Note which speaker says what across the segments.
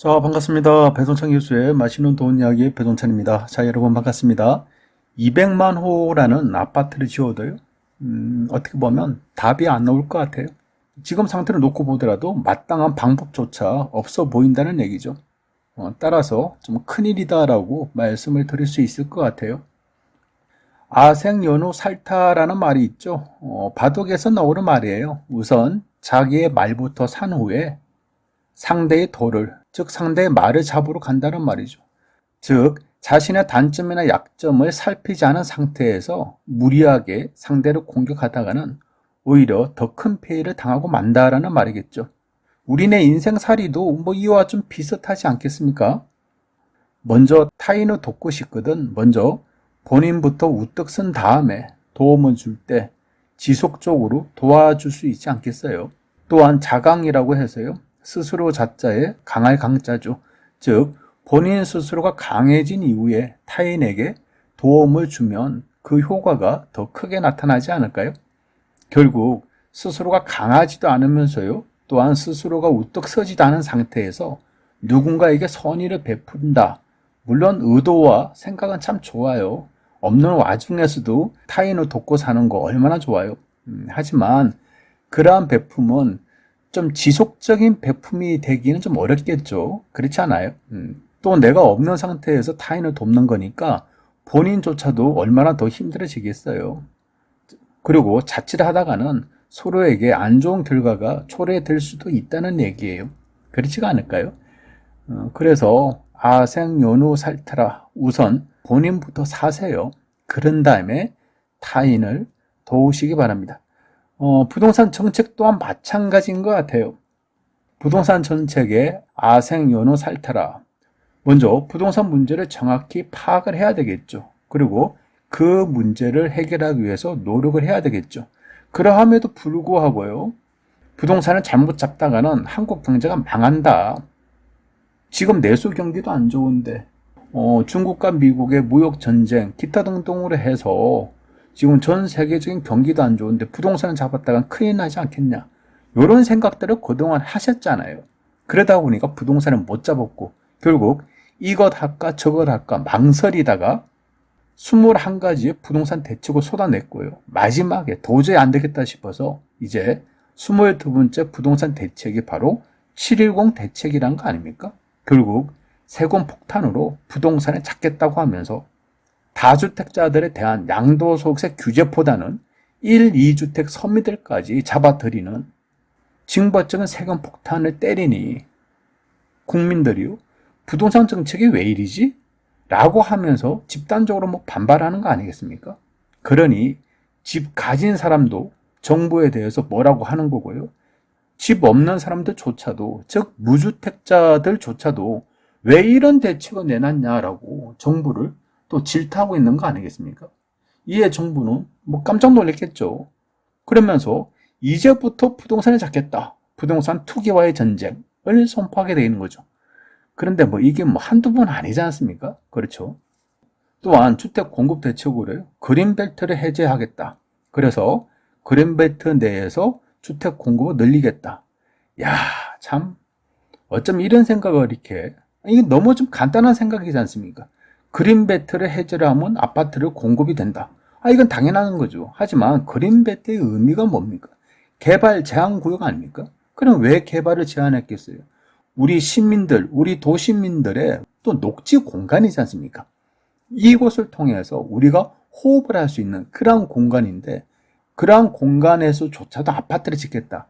Speaker 1: 자, 반갑습니다. 배동찬 교수의 맛있는 돈 이야기 배동찬입니다. 자, 여러분 반갑습니다. 200만 호라는 아파트를 지어도요, 어떻게 보면 답이 안 나올 것 같아요. 지금 상태를 놓고 보더라도 마땅한 방법조차 없어 보인다는 얘기죠. 따라서 좀 큰일이다라고 말씀을 드릴 수 있을 것 같아요. 아생연후 살타라는 말이 있죠. 바둑에서 나오는 말이에요. 우선 자기의 말부터 산 후에 상대의 돌을, 즉 상대의 말을 잡으러 간다는 말이죠. 즉 자신의 단점이나 약점을 살피지 않은 상태에서 무리하게 상대를 공격하다가는 오히려 더 큰 피해를 당하고 만다라는 말이겠죠. 우리네 인생살이도 이와 좀 비슷하지 않겠습니까? 먼저 타인을 돕고 싶거든 먼저 본인부터 우뚝 쓴 다음에 도움을 줄 때 지속적으로 도와줄 수 있지 않겠어요? 또한 자강이라고 해서요, 스스로 자자에 강할 강자죠. 즉 본인 스스로가 강해진 이후에 타인에게 도움을 주면 그 효과가 더 크게 나타나지 않을까요? 결국 스스로가 강하지도 않으면서요, 또한 스스로가 우뚝 서지도 않은 상태에서 누군가에게 선의를 베푼다. 물론 의도와 생각은 참 좋아요. 없는 와중에서도 타인을 돕고 사는 거 얼마나 좋아요. 하지만 그러한 베품은 좀 지속적인 베품이 되기는 좀 어렵겠죠. 그렇지 않아요? 또 내가 없는 상태에서 타인을 돕는 거니까 본인조차도 얼마나 더 힘들어지겠어요. 그리고 자칫 하다가는 서로에게 안 좋은 결과가 초래될 수도 있다는 얘기예요. 그렇지가 않을까요? 그래서 아생연후 살타라. 우선 본인부터 사세요. 그런 다음에 타인을 도우시기 바랍니다. 부동산 정책 또한 마찬가지인 것 같아요. 부동산 정책의 아생연후 살타라. 먼저 부동산 문제를 정확히 파악을 해야 되겠죠. 그리고 그 문제를 해결하기 위해서 노력을 해야 되겠죠. 그러함에도 불구하고요, 부동산을 잘못 잡다가는 한국 경제가 망한다. 지금 내수 경기도 안 좋은데 중국과 미국의 무역 전쟁, 기타 등등으로 해서 지금 전 세계적인 경기도 안 좋은데 부동산을 잡았다간 큰일 나지 않겠냐. 이런 생각들을 그동안 하셨잖아요. 그러다 보니까 부동산을 못 잡았고 결국 이것 할까 저것 할까 망설이다가 21가지의 부동산 대책을 쏟아냈고요. 마지막에 도저히 안 되겠다 싶어서 이제 22번째 부동산 대책이 바로 710 대책이란 거 아닙니까? 결국 세금 폭탄으로 부동산을 잡겠다고 하면서 다주택자들에 대한 양도소득세 규제보다는 1, 2주택 서민들까지 잡아들이는 징벌적인 세금 폭탄을 때리니 국민들이요, 부동산 정책이 왜 이리지? 라고 하면서 집단적으로 반발하는 거 아니겠습니까? 그러니 집 가진 사람도 정부에 대해서 뭐라고 하는 거고요. 집 없는 사람들조차도, 즉 무주택자들조차도 왜 이런 대책을 내놨냐라고 정부를 또 질타하고 있는 거 아니겠습니까? 이에 정부는 깜짝 놀랐겠죠. 그러면서 이제부터 부동산을 잡겠다. 부동산 투기와의 전쟁을 선포하게 되는 거죠. 그런데 이게 한두 번 아니지 않습니까? 그렇죠. 또한 주택 공급 대책으로 그린벨트를 해제하겠다. 그래서 그린벨트 내에서 주택 공급을 늘리겠다. 야, 참 어쩜 이런 생각을 이렇게, 이게 너무 좀 간단한 생각이지 않습니까? 그린벨트를 해제를 하면 아파트를 공급이 된다. 이건 당연한 거죠. 하지만 그린벨트의 의미가 뭡니까? 개발 제한 구역 아닙니까? 그럼 왜 개발을 제한했겠어요? 우리 시민들, 우리 도시민들의 또 녹지 공간이지 않습니까? 이곳을 통해서 우리가 호흡을 할 수 있는 그러한 공간인데, 그러한 공간에서조차도 아파트를 짓겠다.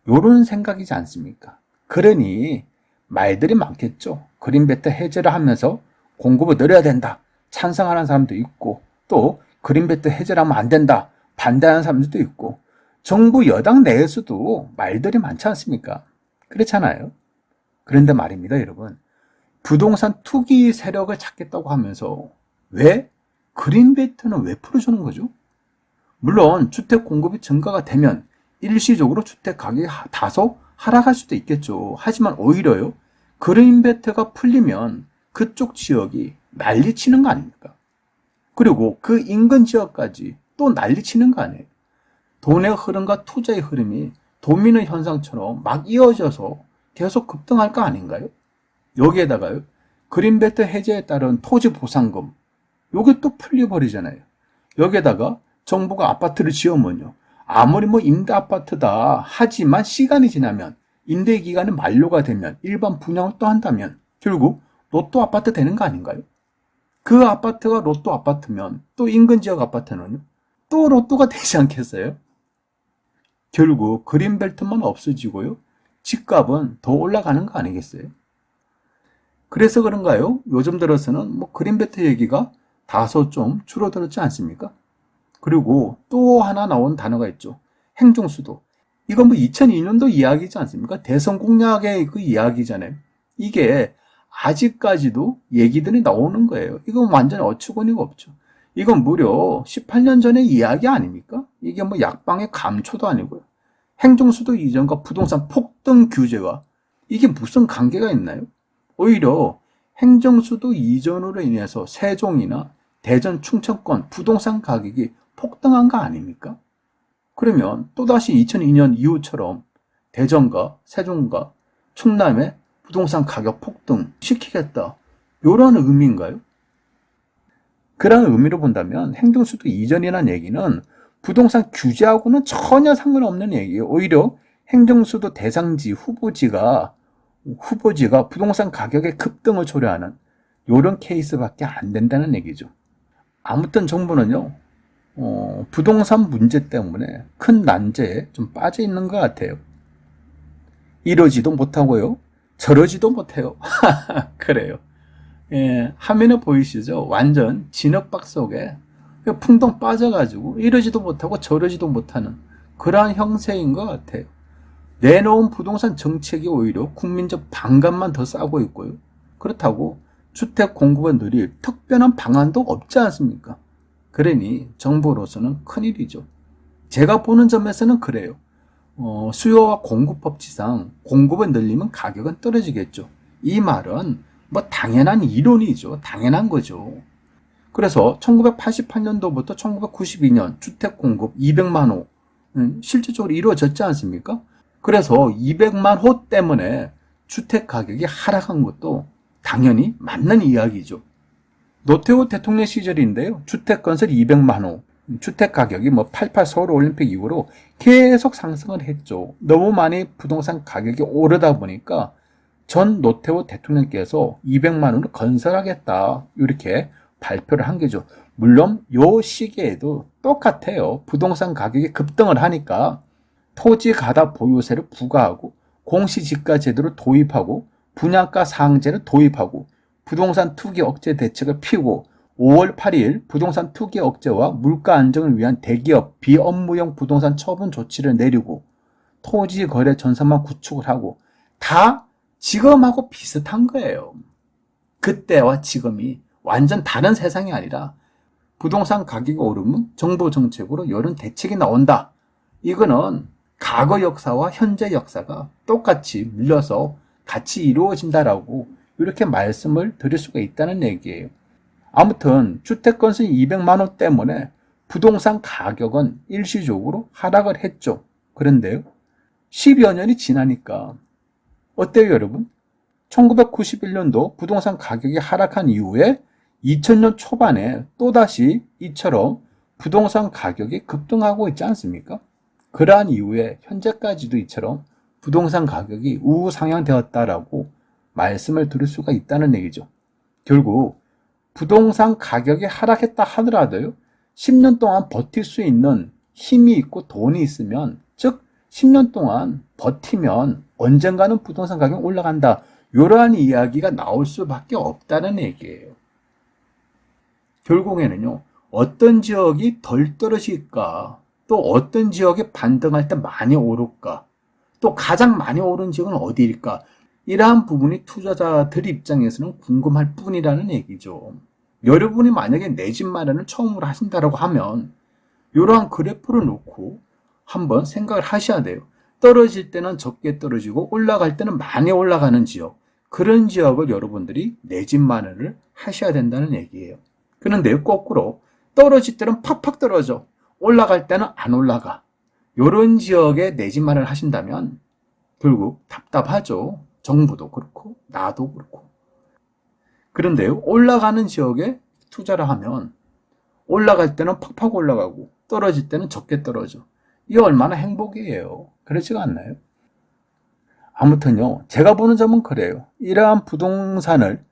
Speaker 1: 이런 생각이지 않습니까? 그러니 말들이 많겠죠. 그린벨트 해제를 하면서 공급을 늘려야 된다. 찬성하는 사람도 있고, 또 그린벨트 해제를 하면 안 된다. 반대하는 사람들도 있고, 정부 여당 내에서도 말들이 많지 않습니까? 그렇잖아요. 그런데 말입니다, 여러분. 부동산 투기 세력을 찾겠다고 하면서 왜 그린벨트는 왜 풀어주는 거죠? 물론 주택 공급이 증가가 되면 일시적으로 주택 가격이 다소 하락할 수도 있겠죠. 하지만 오히려요, 그린벨트가 풀리면 그쪽 지역이 난리치는 거 아닙니까? 그리고 그 인근 지역까지 또 난리치는 거 아니에요? 돈의 흐름과 투자의 흐름이 도미노 현상처럼 막 이어져서 계속 급등할 거 아닌가요? 여기에다가요, 그린벨트 해제에 따른 토지 보상금, 요게 또 풀려버리잖아요. 여기에다가 정부가 아파트를 지으면요, 아무리 뭐 임대 아파트다 하지만 시간이 지나면, 임대 기간이 만료가 되면 일반 분양을 또 한다면 결국 로또 아파트 되는 거 아닌가요? 그 아파트가 로또 아파트면 또 인근 지역 아파트는요, 또 로또가 되지 않겠어요? 결국 그린벨트만 없어지고요, 집값은 더 올라가는 거 아니겠어요? 그래서 그런가요? 요즘 들어서는 뭐 그린벨트 얘기가 다소 좀 줄어들었지 않습니까? 그리고 또 하나 나온 단어가 있죠. 행정수도. 이건 뭐 2002년도 이야기지 않습니까? 대선 공약의 그 이야기잖아요. 이게 아직까지도 얘기들이 나오는 거예요. 이건 완전 어처구니가 없죠. 이건 무려 18년 전의 이야기 아닙니까? 이게 뭐 약방의 감초도 아니고요. 행정수도 이전과 부동산 폭등 규제가 이게 무슨 관계가 있나요? 오히려 행정수도 이전으로 인해서 세종이나 대전, 충청권 부동산 가격이 폭등한 거 아닙니까? 그러면 또다시 2002년 이후처럼 대전과 세종과 충남의 부동산 가격 폭등 시키겠다, 이런 의미인가요? 그런 의미로 본다면 행정수도 이전이라는 얘기는 부동산 규제하고는 전혀 상관없는 얘기예요. 오히려 행정수도 대상지 후보지가 부동산 가격의 급등을 초래하는 이런 케이스밖에 안 된다는 얘기죠. 아무튼 정부는요, 부동산 문제 때문에 큰 난제에 좀 빠져 있는 것 같아요. 이러지도 못하고요, 저러지도 못해요. 그래요. 예, 화면에 보이시죠? 완전 진흙박 속에 풍덩 빠져가지고 이러지도 못하고 저러지도 못하는 그러한 형세인 것 같아요. 내놓은 부동산 정책이 오히려 국민적 반감만 더 쌓고 있고요. 그렇다고 주택 공급을 늘릴 특별한 방안도 없지 않습니까? 그러니 정부로서는 큰일이죠. 제가 보는 점에서는 그래요. 수요와 공급 법칙상 공급을 늘리면 가격은 떨어지겠죠. 이 말은 뭐 당연한 이론이죠. 당연한 거죠. 그래서 1988년도부터 1992년 주택 공급 200만 호 실질적으로 이루어졌지 않습니까? 그래서 200만 호 때문에 주택 가격이 하락한 것도 당연히 맞는 이야기죠. 노태우 대통령 시절인데요, 주택 건설 200만 호, 주택 가격이 뭐 88 서울올림픽 이후로 계속 상승을 했죠. 너무 많이 부동산 가격이 오르다 보니까 전 노태우 대통령께서 200만 호를 건설하겠다, 이렇게 발표를 한 거죠. 물론 요 시기에도 똑같아요. 부동산 가격이 급등을 하니까 토지 가다 보유세를 부과하고 공시지가 제도를 도입하고 분양가 상한제를 도입하고 부동산 투기 억제 대책을 피고 5월 8일 부동산 투기 억제와 물가 안정을 위한 대기업 비업무용 부동산 처분 조치를 내리고 토지 거래 전산망 구축을 하고 다 지금하고 비슷한 거예요. 그때와 지금이 완전 다른 세상이 아니라 부동산 가격이 오르면 정부 정책으로 이런 대책이 나온다. 이거는 과거 역사와 현재 역사가 똑같이 물려서 같이 이루어진다라고 이렇게 말씀을 드릴 수가 있다는 얘기예요. 아무튼 주택 건설 200만 호 때문에 부동산 가격은 일시적으로 하락을 했죠. 그런데요, 10여 년이 지나니까 어때요, 여러분? 1991년도 부동산 가격이 하락한 이후에 2000년 초반에 또다시 이처럼 부동산 가격이 급등하고 있지 않습니까? 그러한 이후에 현재까지도 이처럼 부동산 가격이 우상향되었다라고 말씀을 드릴 수가 있다는 얘기죠. 결국 부동산 가격이 하락했다 하더라도요, 10년 동안 버틸 수 있는 힘이 있고 돈이 있으면, 즉 10년 동안 버티면 언젠가는 부동산 가격이 올라간다, 이러한 이야기가 나올 수밖에 없다는 얘기예요. 결국에는요, 어떤 지역이 덜 떨어질까, 또 어떤 지역이 반등할 때 많이 오를까, 또 가장 많이 오른 지역은 어디일까, 이러한 부분이 투자자들 입장에서는 궁금할 뿐이라는 얘기죠. 여러분이 만약에 내 집 마련을 처음으로 하신다고 하면 이러한 그래프를 놓고 한번 생각을 하셔야 돼요. 떨어질 때는 적게 떨어지고 올라갈 때는 많이 올라가는 지역, 그런 지역을 여러분들이 내 집 마련을 하셔야 된다는 얘기예요. 그런데 거꾸로 떨어질 때는 팍팍 떨어져, 올라갈 때는 안 올라가, 이런 지역에 내 집 마련을 하신다면 결국 답답하죠. 정부도 그렇고 나도 그렇고. 그런데요, 올라가는 지역에 투자를 하면 올라갈 때는 팍팍 올라가고 떨어질 때는 적게 떨어져. 이게 얼마나 행복이에요. 그렇지가 않나요? 아무튼요, 제가 보는 점은 그래요. 이러한 부동산을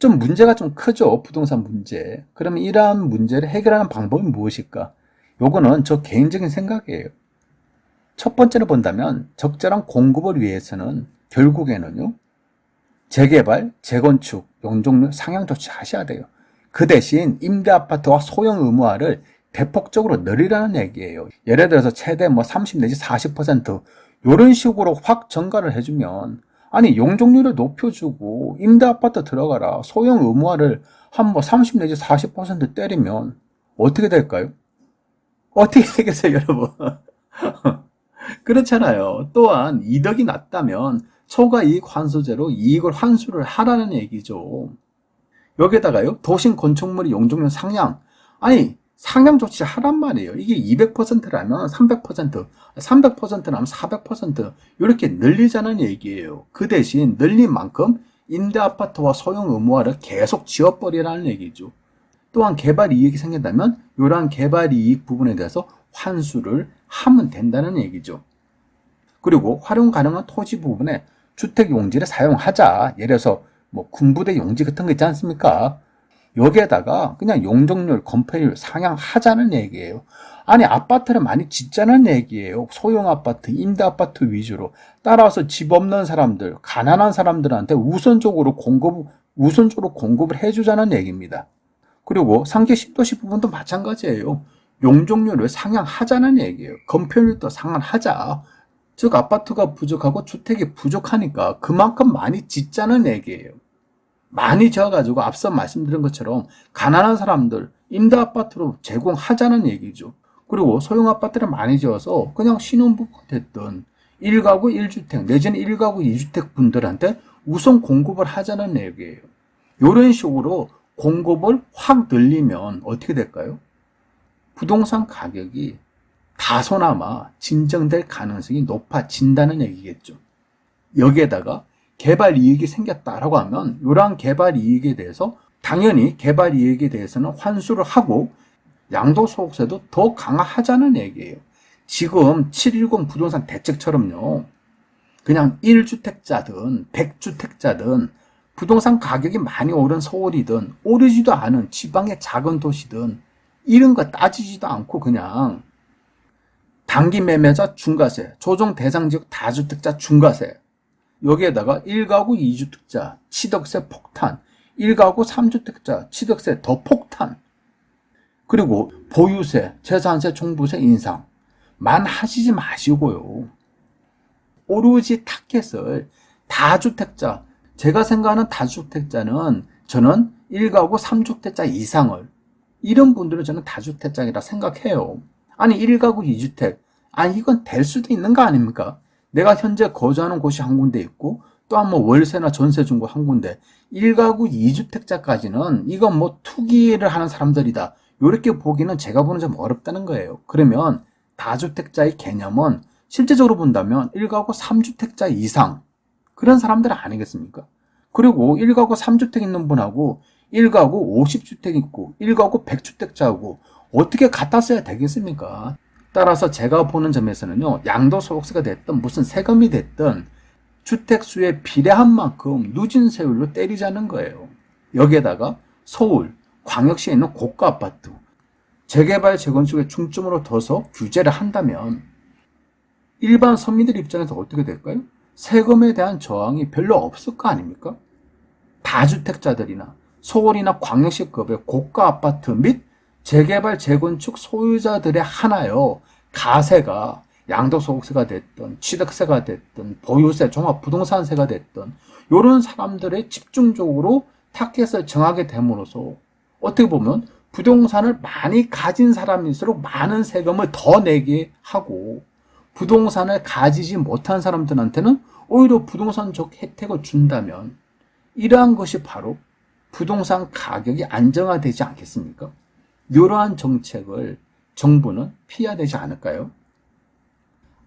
Speaker 1: 문제가 좀 크죠. 부동산 문제. 그러면 이러한 문제를 해결하는 방법이 무엇일까? 요거는 저 개인적인 생각이에요. 첫 번째로 본다면 적절한 공급을 위해서는 결국에는요, 재개발, 재건축, 용적률 상향 조치하셔야 돼요. 그 대신 임대아파트와 소형 의무화를 대폭적으로 늘리라는 얘기예요. 예를 들어서 최대 30 내지 40% 이런 식으로 확 증가를 해주면, 아니 용적률을 높여주고 임대아파트 들어가라, 소형 의무화를 한 30 내지 40% 때리면 어떻게 될까요? 어떻게 되겠어요, 여러분? 그렇잖아요. 또한 이득이 낮다면 초과이익 환수제로 이익을 환수를 하라는 얘기죠. 여기에다가요, 도심 건축물의 용적률 상향. 아니, 상향 조치 하란 말이에요. 이게 200%라면 300%, 300%라면 400% 이렇게 늘리자는 얘기예요. 그 대신 늘린 만큼 임대아파트와 소형 의무화를 계속 지워버리라는 얘기죠. 또한 개발 이익이 생긴다면 이러한 개발 이익 부분에 대해서 환수를 하면 된다는 얘기죠. 그리고 활용 가능한 토지 부분에 주택 용지를 사용하자. 예를 들어서 군부대 용지 같은 거 있지 않습니까? 여기에다가 그냥 용적률, 건폐율 상향하자는 얘기예요. 아니, 아파트를 많이 짓자는 얘기예요. 소형 아파트, 임대 아파트 위주로. 따라서 집 없는 사람들, 가난한 사람들한테 우선적으로 공급을 해주자는 얘기입니다. 그리고 상계 신도시 부분도 마찬가지예요. 용적률을 상향하자는 얘기예요. 건폐율도 상향하자. 즉 아파트가 부족하고 주택이 부족하니까 그만큼 많이 짓자는 얘기예요. 많이 지어가지고 앞서 말씀드린 것처럼 가난한 사람들 임대아파트로 제공하자는 얘기죠. 그리고 소형 아파트를 많이 지어서 그냥 신혼부부가 됐든 1가구 1주택 내지는 1가구 2주택 분들한테 우선 공급을 하자는 얘기예요. 이런 식으로 공급을 확 늘리면 어떻게 될까요? 부동산 가격이 다소나마 진정될 가능성이 높아진다는 얘기겠죠. 여기에다가 개발 이익이 생겼다라고 하면 이러한 개발 이익에 대해서 당연히 개발 이익에 대해서는 환수를 하고 양도소득세도 더 강화하자는 얘기예요. 지금 710 부동산 대책처럼요, 그냥 1주택자든 100주택자든 부동산 가격이 많이 오른 서울이든 오르지도 않은 지방의 작은 도시든 이런 거 따지지도 않고 그냥 단기 매매자 중과세, 조정 대상 지역 다주택자 중과세, 여기에다가 1가구 2주택자 취득세 폭탄, 1가구 3주택자 취득세 더 폭탄, 그리고 보유세, 재산세, 종부세 인상 만 하시지 마시고요. 오로지 타겟을 다주택자, 제가 생각하는 다주택자는 저는 1가구 3주택자 이상을, 이런 분들은 저는 다주택자이라 생각해요. 아니 1가구 2주택, 아니 이건 될 수도 있는 거 아닙니까? 내가 현재 거주하는 곳이 한 군데 있고 또 한 월세나 전세 준 거 한 군데, 1가구 2주택자까지는 이건 투기를 하는 사람들이다, 이렇게 보기는 제가 보는 좀 어렵다는 거예요. 그러면 다주택자의 개념은 실제적으로 본다면 1가구 3주택자 이상 그런 사람들 아니겠습니까? 그리고 1가구 3주택 있는 분하고 1가구 50주택 있고 1가구 100주택자하고 어떻게 갖다 써야 되겠습니까? 따라서 제가 보는 점에서는요, 양도소득세가 됐든 무슨 세금이 됐든 주택수에 비례한 만큼 누진세율로 때리자는 거예요. 여기에다가 서울, 광역시에 있는 고가 아파트, 재개발, 재건축에 중점으로 둬서 규제를 한다면 일반 서민들 입장에서 어떻게 될까요? 세금에 대한 저항이 별로 없을 거 아닙니까? 다주택자들이나 서울이나 광역시급의 고가 아파트 및 재개발, 재건축 소유자들의 하나요, 가세가 양도소득세가 됐든 취득세가 됐든 보유세, 종합부동산세가 됐든 이런 사람들의 집중적으로 타겟을 정하게 됨으로써 어떻게 보면 부동산을 많이 가진 사람일수록 많은 세금을 더 내게 하고, 부동산을 가지지 못한 사람들한테는 오히려 부동산적 혜택을 준다면 이러한 것이 바로 부동산 가격이 안정화되지 않겠습니까? 이러한 정책을 정부는 피해야 되지 않을까요?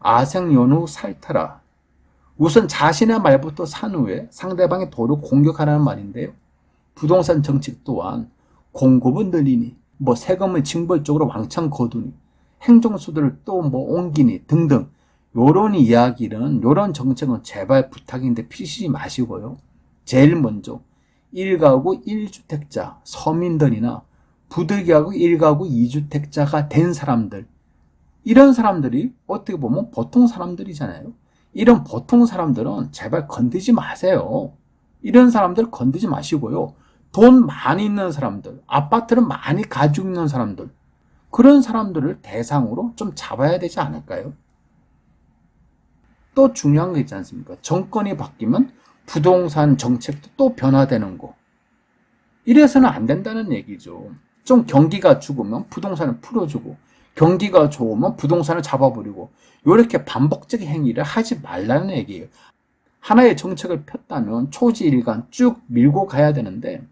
Speaker 1: 아생연후 살타라. 우선 자신의 말부터 산 후에 상대방의 도를 공격하라는 말인데요. 부동산 정책 또한 공급은 늘리니, 세금을 징벌적으로 왕창 거두니, 행정수들을 또 옮기니 등등 요런 이야기는, 요런 정책은 제발 부탁인데 피시지 마시고요. 제일 먼저 1가구 1주택자 서민들이나 부득이하고 1가구 2주택자가 된 사람들, 이런 사람들이 어떻게 보면 보통 사람들이잖아요. 이런 보통 사람들은 제발 건드지 마세요. 이런 사람들 건드지 마시고요. 돈 많이 있는 사람들, 아파트를 많이 가지고 있는 사람들, 그런 사람들을 대상으로 좀 잡아야 되지 않을까요? 또 중요한 거 있지 않습니까? 정권이 바뀌면 부동산 정책도 또 변화되는 거. 이래서는 안 된다는 얘기죠. 좀 경기가 죽으면 부동산을 풀어주고, 경기가 좋으면 부동산을 잡아버리고, 이렇게 반복적인 행위를 하지 말라는 얘기예요. 하나의 정책을 폈다면 초지일관 쭉 밀고 가야 되는데,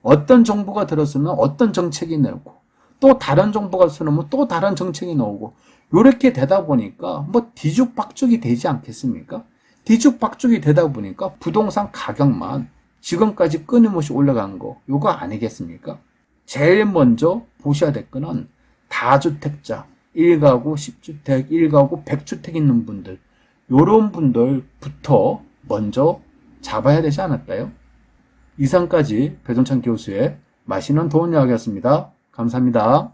Speaker 1: 어떤 정부가 들었으면 어떤 정책이 나오고, 또 다른 정부가 들으면 또 다른 정책이 나오고, 이렇게 되다 보니까 뒤죽박죽이 되지 않겠습니까? 뒤죽박죽이 되다 보니까 부동산 가격만 지금까지 끊임없이 올라간 거, 요거 아니겠습니까? 제일 먼저 보셔야 될 거는 다주택자, 1가구 10주택, 1가구 100주택 있는 분들, 요런 분들부터 먼저 잡아야 되지 않을까요? 이상까지 배종찬 교수의 맛있는 도움 이야기였습니다. 감사합니다.